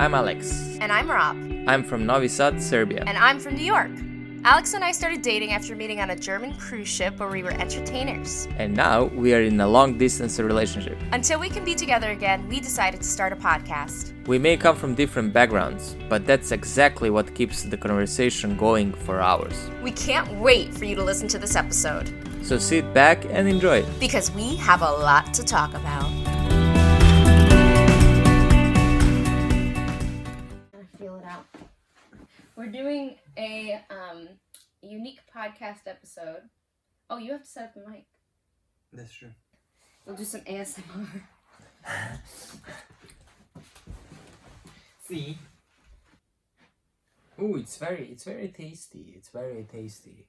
I'm Alex. And I'm Rob. I'm from Novi Sad, Serbia. And I'm from New York. Alex and I started dating after meeting on a German cruise ship where we were entertainers. And now we are in a long-distance relationship. Until we can be together again, we decided to start a podcast. We may come from different backgrounds, but that's exactly what keeps the conversation going for hours. We can't wait for you to listen to this episode. So sit back and enjoy it. Because we have a lot to talk about. Feel it out. We're doing a unique podcast episode. Oh, you have to set up the mic. That's true. We'll do some ASMR. See? Ooh, it's very tasty. It's very tasty.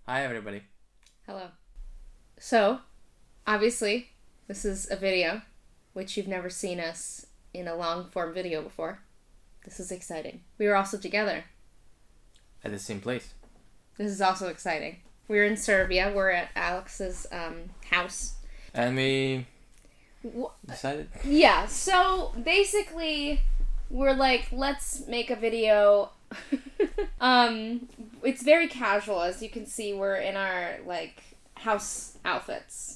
Hi, everybody. Hello. So, obviously, this is a video, which you've never seen us in a long-form video before. This is exciting. We were also together. At the same place. This is also exciting. We're in Serbia. We're at Alex's house. And we decided? Yeah, so basically, we're like, let's make a video. It's very casual. As you can see, we're in our, like, house outfits.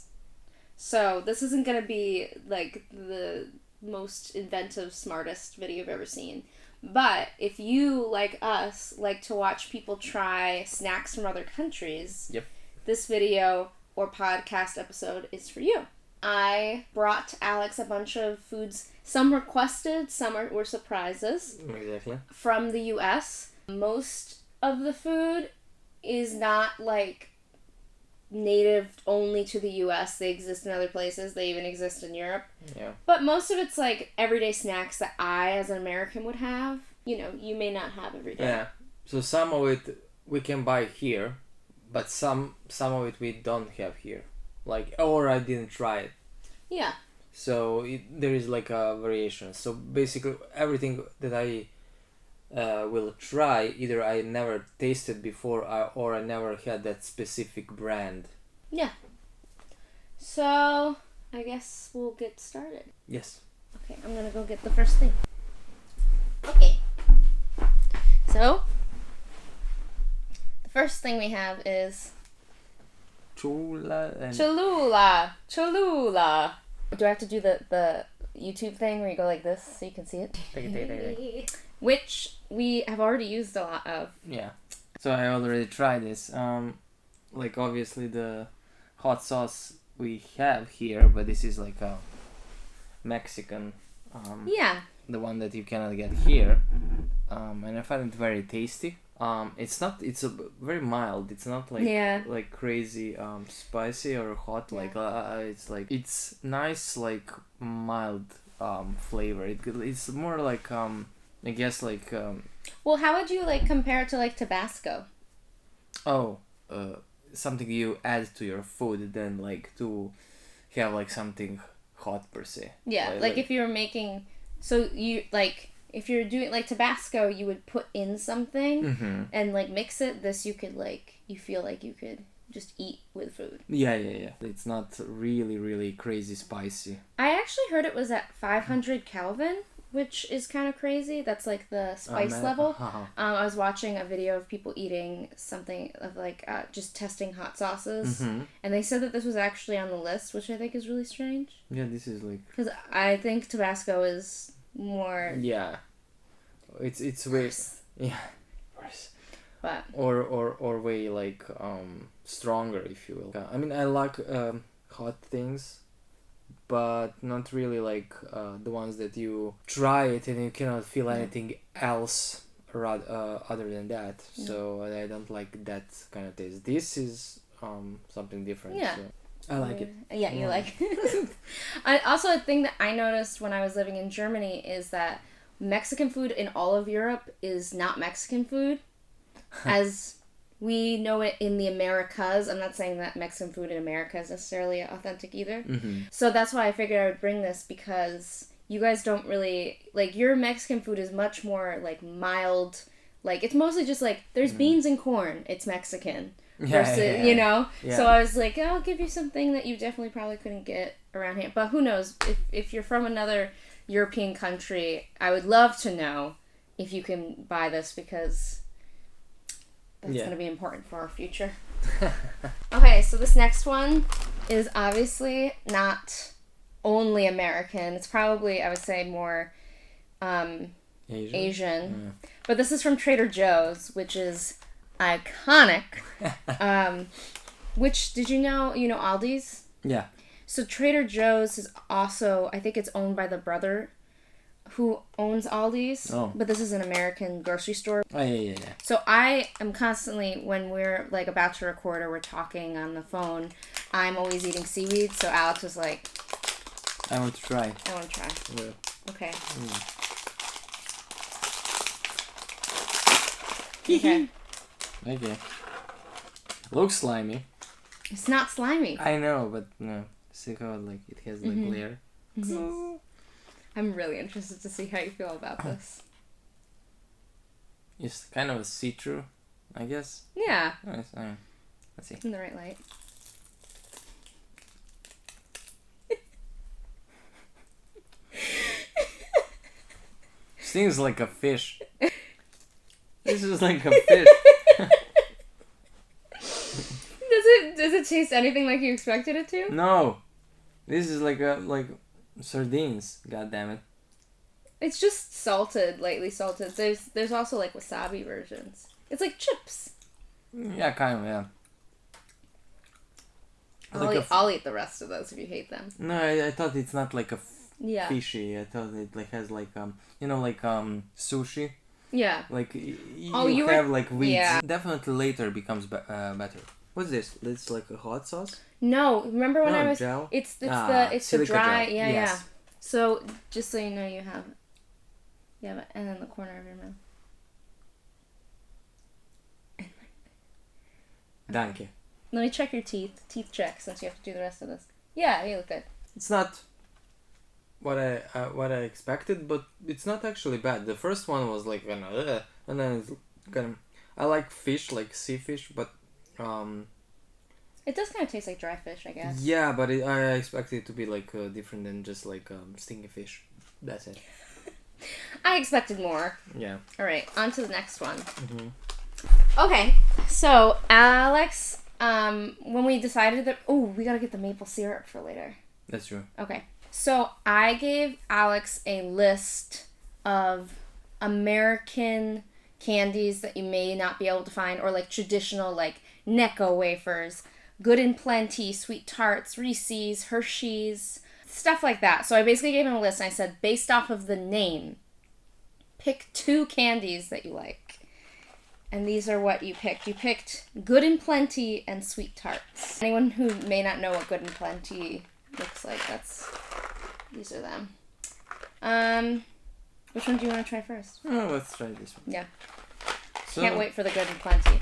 So this isn't going to be, like, the most inventive, smartest video you've ever seen. But if you, like us, like to watch people try snacks from other countries, yep, this video or podcast episode is for you. I brought Alex a bunch of foods, some requested, some were surprises. Exactly. From the US. Most of the food is not, like, native only to the US. They exist in other places. They even exist in Europe. Yeah. But most of it's, like, everyday snacks that I, as an American, would have. You know, you may not have every day. Yeah. So some of it we can buy here, but some of it we don't have here. Like, or I didn't try it. Yeah. So there is, like, a variation. So basically everything that I will try, either I never tasted before or I never had that specific brand. Yeah. So, I guess we'll get started. Yes. Okay, I'm gonna go get the first thing. Okay. So, the first thing we have is Cholula and Cholula. Do I have to do the YouTube thing where you go like this so you can see it? Which we have already used a lot of. Yeah. So I already tried this. Like, obviously the hot sauce we have here, but this is like a Mexican. Yeah. The one that you cannot get here. And I find it very tasty. It's very mild. It's not like like crazy spicy or hot. Yeah. It's nice, like mild flavor. It's more like I guess like well, how would you like compare it to like Tabasco? Something you add to your food than like to have like something hot per se. Yeah, like if you were making, so you like if you're doing like Tabasco, you would put in something and like mix it. This you could like, you feel like you could just eat with food. Yeah. It's not really crazy spicy. I actually heard it was at 500 Kelvin, which is kind of crazy. That's like the spice level. I was watching a video of people eating something of like just testing hot sauces, and they said that this was actually on the list, which I think is really strange. Yeah, this is like, because I think Tabasco is more. Yeah, it's way worse. But or way like stronger, if you will. I mean, I like hot things, but not really like the ones that you try it and you cannot feel anything else other than that. Yeah. So I don't like that kind of taste. This is something different. Yeah. So I like it. Yeah, you like it. Also, a thing that I noticed when I was living in Germany is that Mexican food in all of Europe is not Mexican food as we know it in the Americas. I'm not saying that Mexican food in America is necessarily authentic either. So that's why I figured I would bring this, because you guys don't really, like, your Mexican food is much more, like, mild. Like, it's mostly just, like, there's beans and corn. It's Mexican. versus, you know? Yeah. So I was like, I'll give you something that you definitely probably couldn't get around here. But who knows? If you're from another European country, I would love to know if you can buy this, because that's going to be important for our future. Okay, so this next one is obviously not only American. It's probably, I would say, more Asian. But this is from Trader Joe's, which is iconic. Which, did you know Aldi's? Yeah. So Trader Joe's is also, I think it's owned by the brother who owns Aldi's. Oh. But this is an American grocery store. Oh, yeah. So I am constantly, when we're like about to record or we're talking on the phone, I'm always eating seaweed. So Alex was like, I want to try. Yeah. Okay. Okay. Okay. Looks slimy. It's not slimy. I know, but no. See how it has layer. Mm-hmm. I'm really interested to see how you feel about this. It's kind of a see-through, I guess. Yeah. Let's see. In the right light. Seems like a fish. This is like a fish. Does it taste anything like you expected it to? No. This is like sardines. God damn it. It's just salted, lightly salted. There's also like wasabi versions. It's like chips. Yeah, kind of, yeah. I'll eat the rest of those if you hate them. No, I thought it's not like fishy. I thought it has sushi. Yeah. Like you have like weeds. Yeah. Definitely later becomes better. What's this? It's like a hot sauce? No, remember when I was gel? It's the dry gel. yeah, yes. yeah. So just so you know, you have it, and then the corner of your mouth. Thank you. Let me check your teeth. Teeth check, since you have to do the rest of this. Yeah, you look good. It's not what I expected, but it's not actually bad. The first one was like and then it's kind of, I like fish, like sea fish, but it does kind of taste like dry fish, I guess. Yeah, but I expected it to be like different than just like stinky fish. That's it. I expected more. Yeah. All right, on to the next one. Mm-hmm. Okay, so Alex, when we decided that, we gotta get the maple syrup for later. That's true. Okay, so I gave Alex a list of American candies that you may not be able to find, or like traditional, like Necco wafers, Good and Plenty, Sweet Tarts, Reese's, Hershey's, stuff like that. So I basically gave him a list, and I said, based off of the name, pick 2 candies that you like. And these are what you picked. You picked Good and Plenty and Sweet Tarts. Anyone who may not know what Good and Plenty looks like, these are them. Which one do you want to try first? Oh, let's try this one. Yeah. So, Can't wait for the Good and Plenty.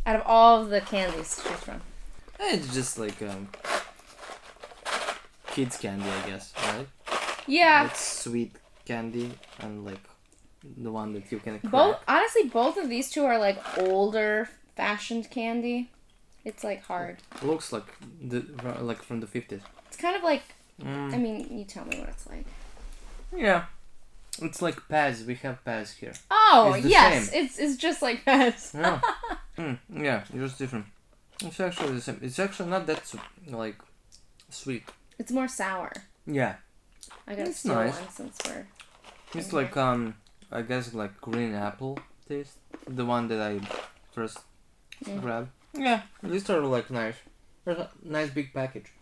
Out of all of the candies to choose from. It's just like kids candy, I guess, right? Yeah. It's sweet candy and like the one that you can crack. Honestly, both of these 2 are like older fashioned candy. It's like hard. It looks like from the 50s. It's kind of like, I mean, you tell me what it's like. Yeah. It's like Paz. We have Paz here. Oh, it's yes. Same. It's just like Paz. Yeah. Yeah, just different. It's actually the same. It's actually not that like sweet. It's more sour. Yeah. I gotta It's steal nice. one since we're... It's like I guess like green apple taste. The one that I first grabbed. Yeah, these are like nice. There's a nice big package.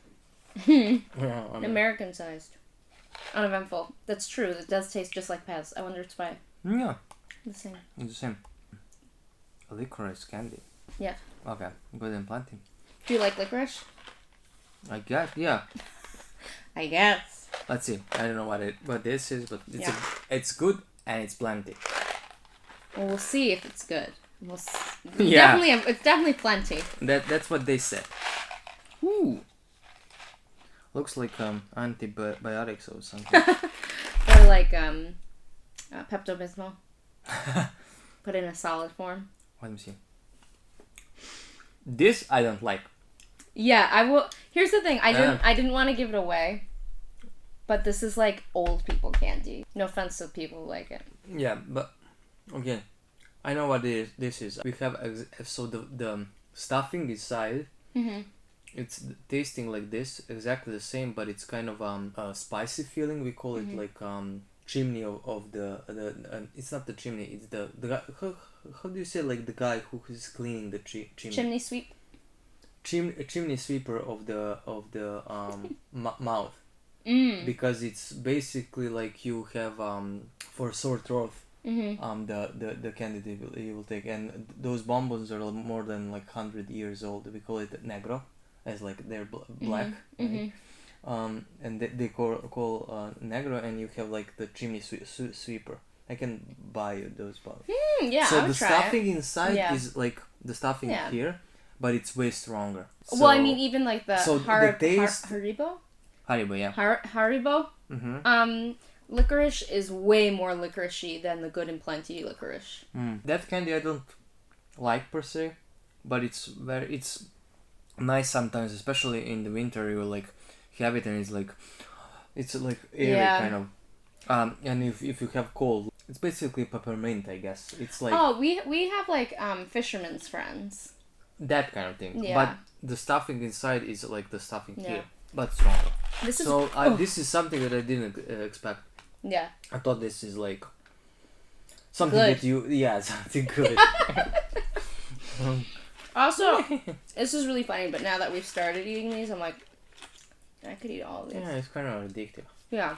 Yeah, American sized. Uneventful. That's true. It does taste just like Paz. I wonder if it's by Yeah. the same. It's the same. A licorice candy. Yeah. Okay, Good and Plenty. Do you like licorice? I guess, yeah. I guess. Let's see. I don't know what this is, but it's good and it's plenty. Well, we'll see if it's good. Yeah. It's definitely plenty. That's what they said. Ooh. Looks like antibiotics or something. Or like Pepto-Bismol. Put in a solid form. Let me see. This I don't like. Yeah, I will. Here's the thing. I didn't want to give it away, but this is like old people candy. No offense to people who like it. Yeah, but okay, I know what this is. We have so the stuffing inside. Mm-hmm. It's tasting like this, exactly the same, but it's kind of a spicy feeling. We call it like chimney of the it's not the chimney. It's the guy. How do you say like the guy who is cleaning the chimney? Chimney sweep. Chimney sweeper of the mouth. Because it's basically like you have for sore throat. The candy you will take, and those bonbons are more than like 100 years old. We call it negro, as like they're black, right? And they call negro, and you have like the chimney sweeper. I can buy you those bonbons. Yeah, so I would the try stuffing it. inside is like the stuffing here, but it's way stronger. Well, I mean, even like the the taste. Haribo. Haribo, yeah. Haribo. Licorice is way more licoricey than the Good and Plenty licorice. That candy I don't like per se, but it's nice sometimes, especially in the winter. You like have it and it's like airy kind of. And if you have cold, it's basically peppermint, I guess. It's like we have like fisherman's friends. That kind of thing. Yeah. But the stuffing inside is like the stuffing here, but stronger. This is something that I didn't expect. Yeah. I thought this is like something good. Something good. Also, this is really funny, but now that we've started eating these, I'm like, I could eat all of these. Yeah, it's kind of addictive. Yeah.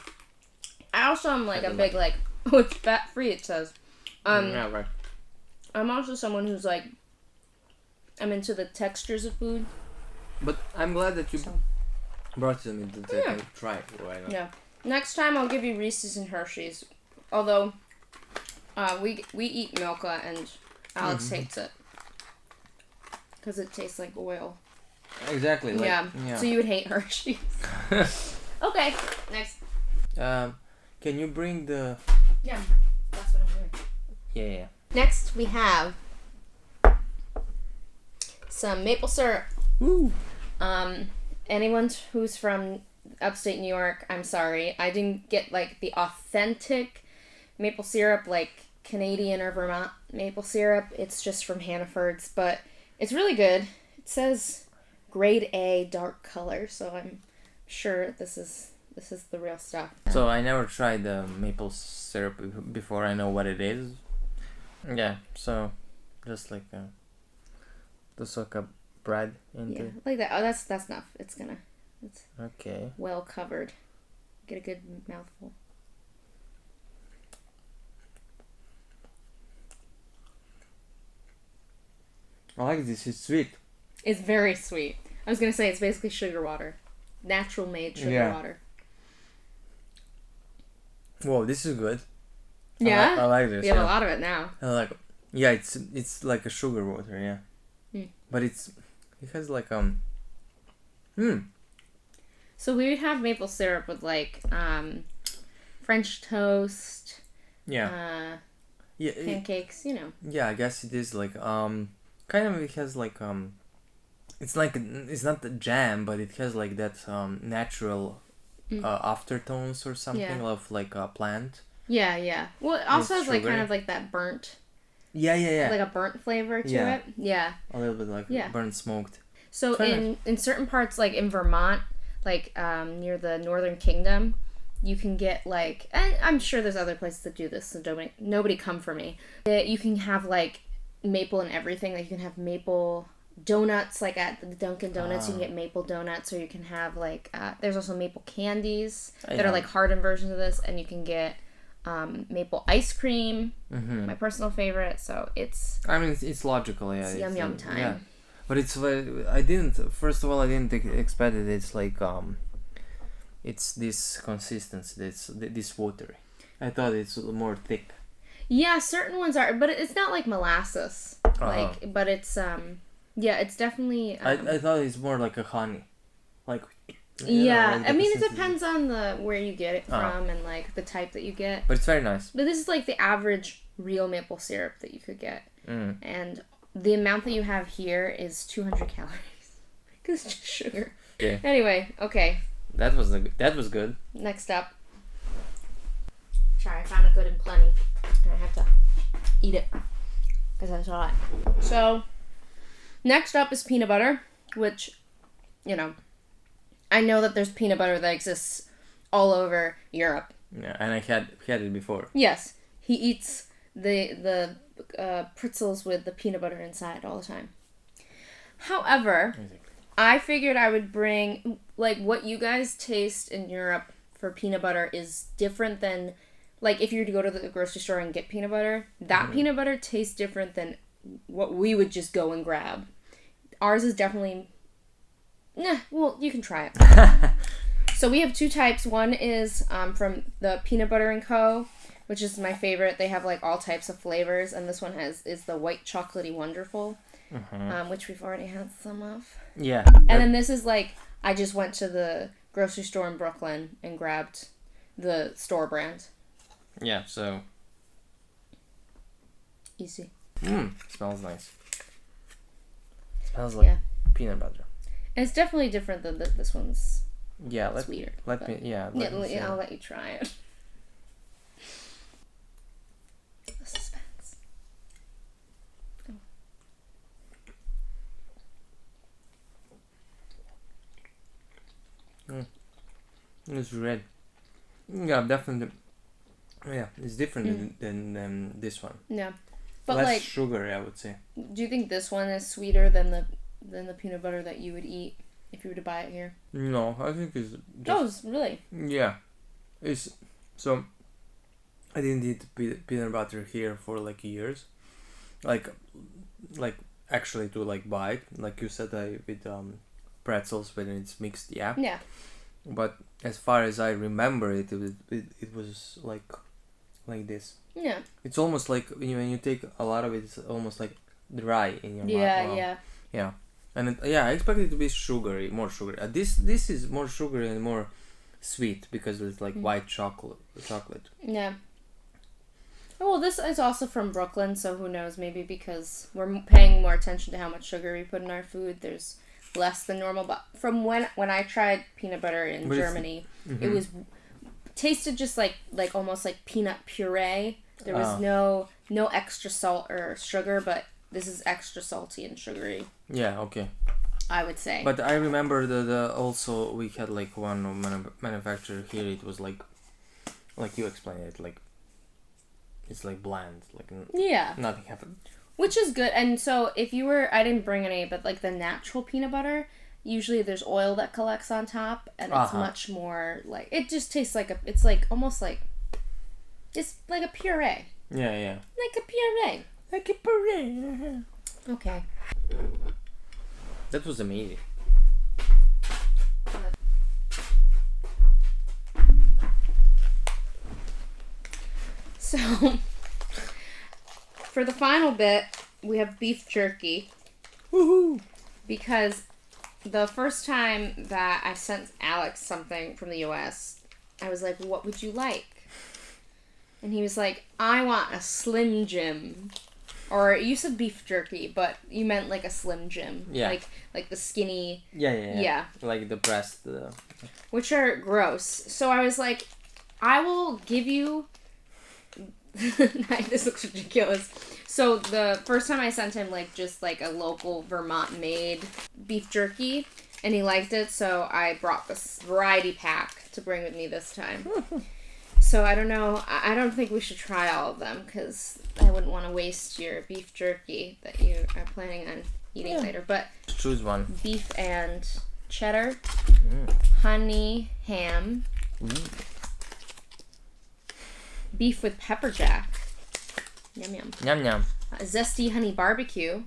I also am like a big like, oh, it's fat free, it says. Yeah, right. I'm also someone who's like, I'm into the textures of food. But I'm glad that you brought them in that I can try it right now. Yeah. Next time I'll give you Reese's and Hershey's. Although, we eat Milka and Alex hates it. Because it tastes like oil. Exactly. Like, yeah. So you would hate Hershey's. Okay. Next. Can you bring the... Yeah. That's what I'm doing. Yeah. Next we have some maple syrup. Woo. Anyone who's from upstate New York, I'm sorry. I didn't get like the authentic maple syrup like Canadian or Vermont maple syrup. It's just from Hannaford's, but it's really good. It says grade A dark color, so I'm sure this is the real stuff. So I never tried the maple syrup before. I know what it is. Yeah, so just like to soak up bread into. Yeah, like that. Oh, that's enough. It's okay. Well covered. Get a good mouthful. I like this. It's sweet. It's very sweet. I was gonna say it's basically sugar water, natural made sugar water. Whoa, this is good. Yeah, I like this. We have a lot of it now. I like. Yeah, it's like a sugar water. Yeah, but it has like So we would have maple syrup with like French toast. Yeah. Pancakes, you know. Yeah, I guess it is like kind of it has like it's like it's not the jam, but it has like that natural aftertones or something of like a plant. Yeah. Well, it also has like kind of like that burnt. Yeah. Like a burnt flavor to it. Yeah. A little bit like burnt smoked. So in certain parts, like in Vermont, like near the Northern Kingdom, you can get like, and I'm sure there's other places that do this, so nobody come for me. You can have like maple and everything. Like you can have maple donuts, like at the Dunkin' Donuts, you can get maple donuts, or you can have like, there's also maple candies that are like hardened versions of this, and you can get maple ice cream, my personal favorite. So it's. I mean, it's logical, yeah. It's yum time. Yeah. But it's I didn't expect it. It's like it's this consistency. It's this watery. I thought it's more thick. Yeah, certain ones are, but it's not like molasses. Like, but it's it's definitely. I thought it's more like a honey, like. Yeah, I mean it depends on where you get it from and like the type that you get. But it's very nice. But this is like the average real maple syrup that you could get, and the amount that you have here is 200 calories. Because it's just sugar. Okay. Anyway, okay. That was good. Next up. Sorry, I found it good and plenty. And I have to eat it. Because I saw it. So, next up is peanut butter. Which, you know, I know that there's peanut butter that exists all over Europe. Yeah, and I had it before. Yes. He eats the pretzels with the peanut butter inside all the time. However, I figured I would bring, like, what you guys taste in Europe for peanut butter is different than, like, if you were to go to the grocery store and get peanut butter, that peanut butter tastes different than what we would just go and grab. Ours is definitely, well, you can try it. So we have two types. One is from the Peanut Butter & Co., which is my favorite. They have, like, all types of flavors, and this one is the White Chocolatey Wonderful, which we've already had some of. Yeah. And then this is, like, I just went to the grocery store in Brooklyn and grabbed the store brand. Yeah, so... Easy. Smells nice. Smells like peanut butter. And it's definitely different than this one's. Yeah, it's weird. Let me I'll let you try it. The suspense. It's red. Yeah, definitely. Yeah, it's different than this one. Yeah, but less like sugary, I would say. Do you think this one is sweeter than the peanut butter that you would eat if you were to buy it here? No, I think it's. It's really. Yeah, it's so. I didn't eat peanut butter here for like years, like actually to like buy it, like you said, with pretzels when it's mixed. Yeah. Yeah. But as far as I remember it was like this. Yeah. It's almost like when you take a lot of it, it's almost like dry in your mouth. Yeah. Yeah. And I expect it to be sugary, more sugary. This is more sugary and more sweet because it's like white chocolate. Yeah. Well, this is also from Brooklyn, so who knows? Maybe because we're paying more attention to how much sugar we put in our food, there's less than normal. But from when I tried peanut butter in Germany, it was tasted just like almost like peanut puree. There was no extra salt or sugar, but this is extra salty and sugary. Yeah, okay. I would say. But I remember the also we had like one manufacturer here. It was like you explained it, like it's like bland, like nothing happened. Which is good. And so if you were, I didn't bring any, but like the natural peanut butter, usually there's oil that collects on top, and it's much more like, it just tastes like it's like almost like, it's like a puree. Yeah. Like a puree. Like a puree. Okay. That was amazing. So, for the final bit, we have beef jerky. Woohoo! Because the first time that I sent Alex something from the US, I was like, what would you like? And he was like, I want a Slim Jim. Or you said beef jerky, but you meant like a Slim Jim. Yeah. Like the skinny. Yeah. Like the breast. Which are gross. So I was like, I will give you... This looks ridiculous. So the first time I sent him like just like a local Vermont made beef jerky, and he liked it, so I brought this variety pack to bring with me this time. So I don't know, I don't think we should try all of them because I wouldn't want to waste your beef jerky that you are planning on eating later. But choose one. Beef and cheddar, honey ham. Beef with pepper jack. Yum yum. Yum yum. Zesty honey barbecue.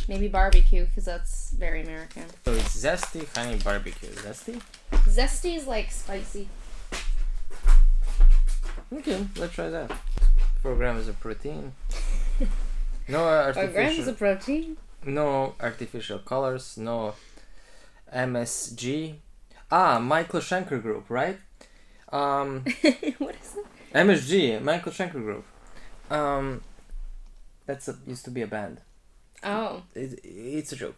Maybe barbecue because that's very American. So it's zesty honey barbecue. Zesty? Zesty is like spicy. Okay, let's try that. 4 grams of protein. No artificial. 4 grams of protein. No artificial colors. No MSG. Michael Schenker Group, right? What is it? MSG, Michael Schenker Group. used to be a band. Oh. It's a joke.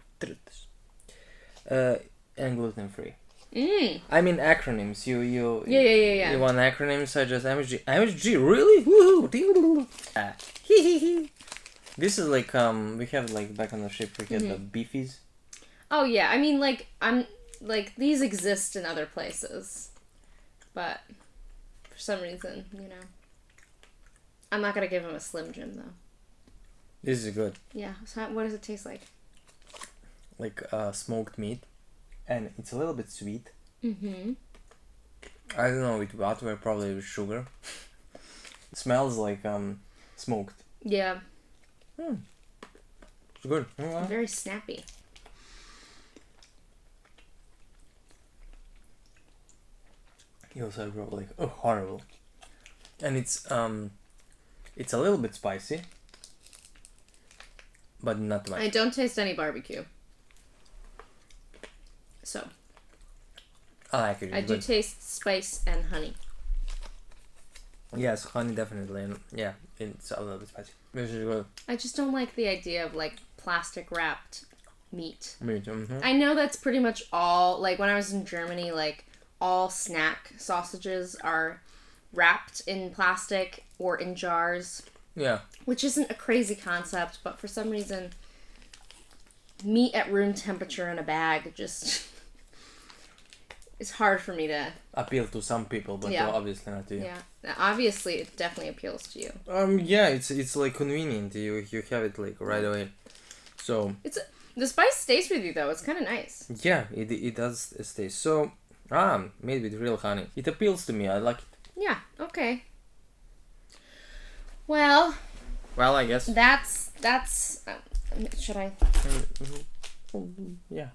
And gluten free. Mm. I mean acronyms. You Yeah. You want acronyms such as MSG? MSG, really? Woohoo! This is like we have like back on the ship we get the beefies. Oh yeah, I mean these exist in other places, but for some reason, I'm not gonna give him a Slim Jim though. This is good. Yeah. So what does it taste like? Like smoked meat, and it's a little bit sweet. Mm-hmm. I don't know with what, probably with sugar. It smells like smoked. Yeah. It's good. Very snappy. You also grow like horrible, and it's a little bit spicy, but not too much. I don't taste any barbecue. So. I like it. I do taste spice and honey. Yes, honey definitely, and yeah, it's a little bit spicy. This is good. I just don't like the idea of like plastic wrapped meat. Meat. Mm-hmm. I know that's pretty much all. Like when I was in Germany, like all snack sausages are wrapped in plastic or in jars. Yeah. Which isn't a crazy concept, but for some reason, meat at room temperature in a bag just is hard for me to appeal to some people, but obviously not to you. Yeah, obviously it definitely appeals to you. Yeah, it's like convenient. You have it like right away. So the spice stays with you though. It's kind of nice. Yeah, it does stay. So made with real honey. It appeals to me. I like it. Yeah. Okay. Well, I guess that's. Should I? Yeah.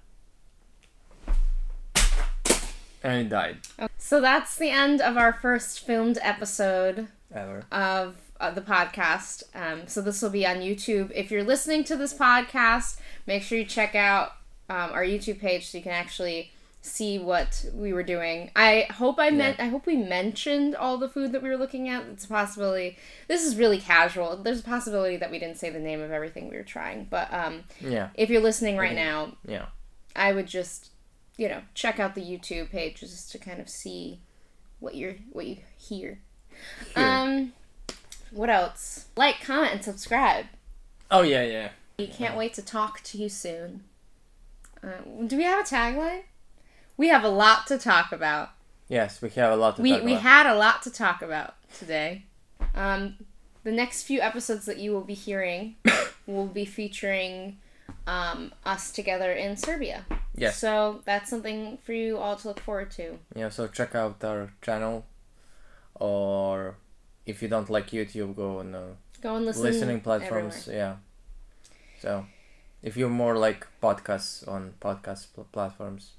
And it died. So that's the end of our first filmed episode Ever of the podcast. So this will be on YouTube. If you're listening to this podcast, make sure you check out our YouTube page so you can actually see what we were doing. I hope we mentioned all the food that we were looking at. It's a possibility. This is really casual. There's a possibility that we didn't say the name of everything we were trying. But if you're listening right now, I would just check out the YouTube page just to kind of see what you hear. What else? Like, comment, and subscribe. Oh yeah. We can't wait to talk to you soon. Do we have a tagline? We have a lot to talk about. Yes, we have a lot to talk about. We had a lot to talk about today. The next few episodes that you will be hearing will be featuring us together in Serbia. Yes. So that's something for you all to look forward to. Yeah, so check out our channel, or if you don't like YouTube, go on listening platforms. Everywhere. Yeah. So if you're more like podcasts on podcast platforms,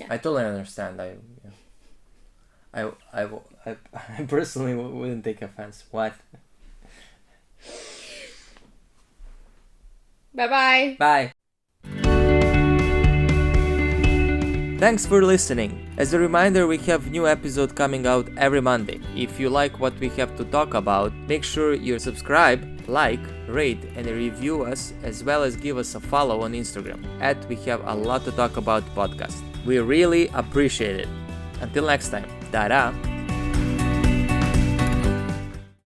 I totally understand. I personally wouldn't take offense. What? Bye-bye. Bye. Thanks for listening. As a reminder, we have new episode coming out every Monday. If you like what we have to talk about, make sure you subscribe, like, rate, and review us, as well as give us a follow on Instagram @ We Have a Lot to Talk About podcast. We really appreciate it. Until next time, ta-da!